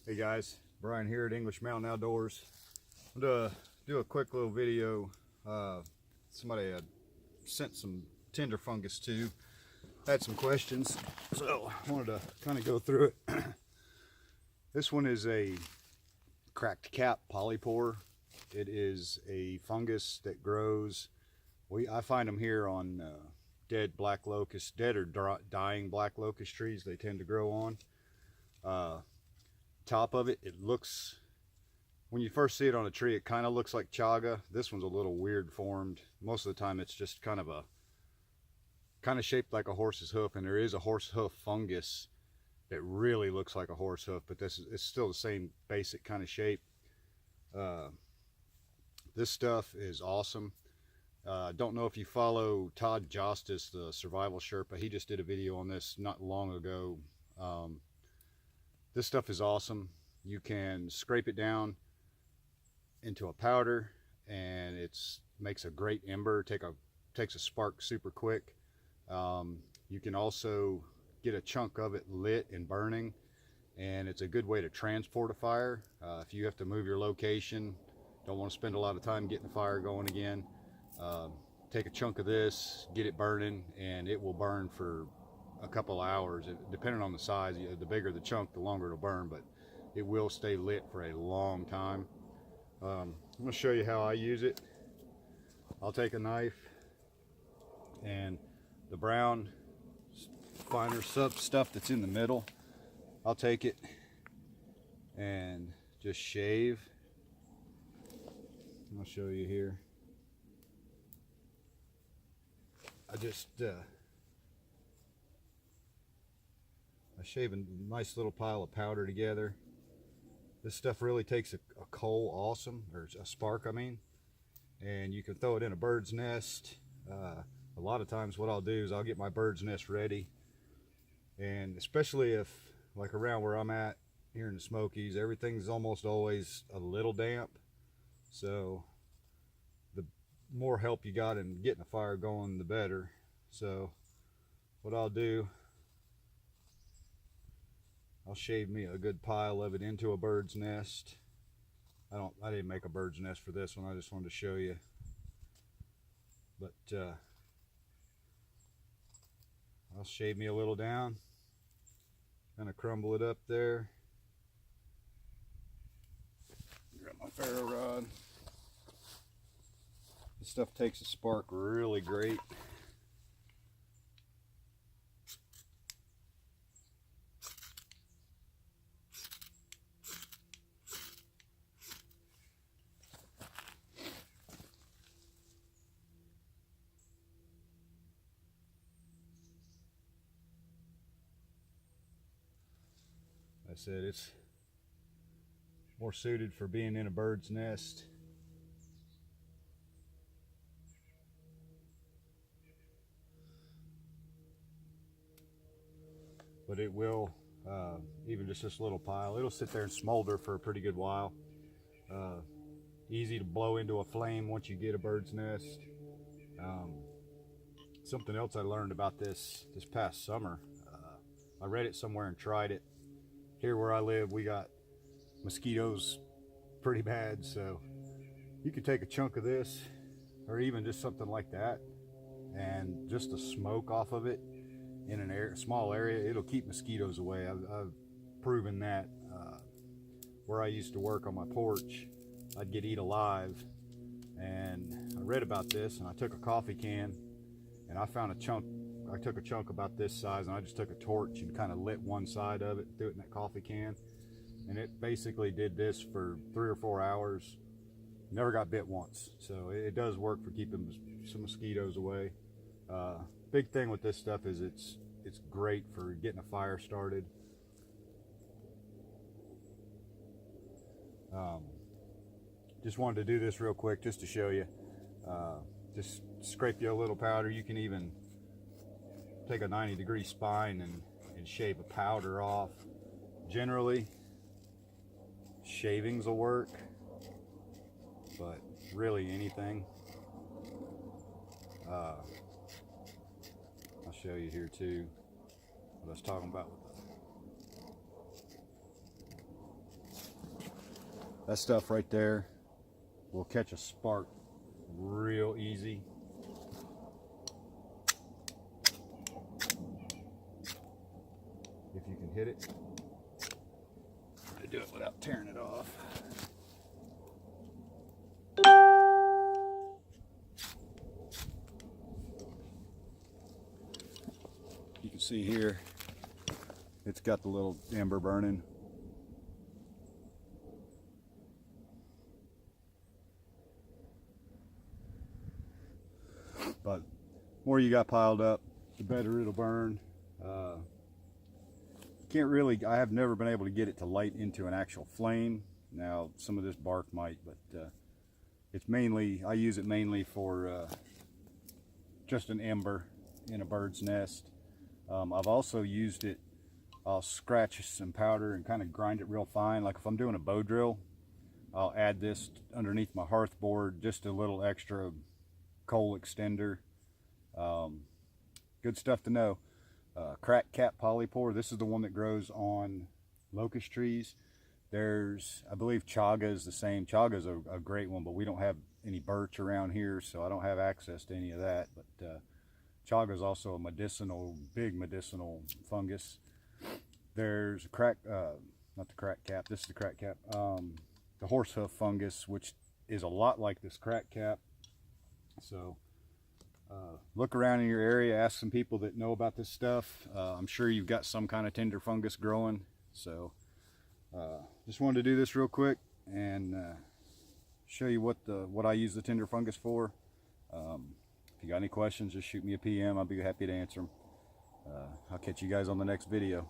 Hey guys, Brian here at English Mountain Outdoors. I'm gonna do a quick little video. Somebody had sent some Tinder Fungus to, had some questions, so I wanted to kind of go through it. This one is a cracked cap polypore. It is a fungus that grows. I find them here on dead black locust, dead or dying black locust trees. They tend to grow on. Top of it, it looks, when you first see it on a tree, it kind of looks like chaga. This one's a little weird formed. Most of the time it's just kind of shaped like a horse's hoof, and there is a horse hoof fungus that really looks like a horse hoof, but it's still the same basic kind of shape. This stuff is awesome. Don't know if you follow Todd Justice, the survival Sherpa. He just did a video on this not long ago. This stuff is awesome. You can scrape it down into a powder, and it makes a great ember. Takes a spark super quick. You can also get a chunk of it lit and burning, and it's a good way to transport a fire. If you have to move your location, don't want to spend a lot of time getting the fire going again, take a chunk of this, get it burning, and it will burn for a couple hours, depending on the size. The bigger the chunk, the longer it'll burn, but it will stay lit for a long time. I'm going to show you how I use it. I'll take a knife, and the brown finer stuff that's in the middle, I'll take it and just shave. I'll show you here. I shave a nice little pile of powder together. This stuff really takes a coal awesome, or a spark I mean, and you can throw it in a bird's nest. A lot of times what I'll do is I'll get my bird's nest ready, and especially if, like around where I'm at here in the Smokies, everything's almost always a little damp, so the more help you got in getting a fire going, the better. So what I'll do, I'll shave me a good pile of it into a bird's nest. I didn't make a bird's nest for this one, I just wanted to show you. But I'll shave me a little down, kind of crumble it up there. Grab my ferro rod. This stuff takes a spark really great. I said it's more suited for being in a bird's nest. But it will, even just this little pile, it'll sit there and smolder for a pretty good while. Easy to blow into a flame once you get a bird's nest. Something else I learned about this past summer, I read it somewhere and tried it. Here where I live, we got mosquitoes pretty bad, so you could take a chunk of this, or even just something like that, and just the smoke off of it in a small area, it'll keep mosquitoes away. I've proven that. Where I used to work on my porch, I'd get eat alive, and I read about this, and I took a coffee can, and I found a chunk. I took a chunk about this size, and I just took a torch and kind of lit one side of it, threw it in that coffee can, and it basically did this for 3 or 4 hours. Never got bit once, so it does work for keeping some mosquitoes away. Big thing with this stuff is it's great for getting a fire started. Just wanted to do this real quick just to show you. Just scrape you a little powder. You can even take a 90-degree spine and shave a powder off. Generally, shavings will work, but really anything. I'll show you here too what I was talking about with That stuff right there will catch a spark real easy. If you can hit it. Try to do it without tearing it off. You can see here, it's got the little ember burning. But the more you got piled up, the better it'll burn. Can't really, I have never been able to get it to light into an actual flame. Now, some of this bark might, but it's mainly, I use it mainly for just an ember in a bird's nest. I've also used it, I'll scratch some powder and kind of grind it real fine. Like if I'm doing a bow drill, I'll add this underneath my hearth board, just a little extra coal extender. Good stuff to know. Crack cap polypore, this is the one that grows on locust trees. There's, I believe chaga is the same. Chaga is a great one, but we don't have any birch around here, so I don't have access to any of that. But chaga is also a medicinal, big medicinal fungus. There's a crack, not the crack cap, this is the crack cap. The horsehoof fungus, which is a lot like this crack cap. So look around in your area, ask some people that know about this stuff. I'm sure you've got some kind of tinder fungus growing. So just wanted to do this real quick and show you what I use the tinder fungus for. If you got any questions, just shoot me a PM. I'll be happy to answer them. I'll catch you guys on the next video.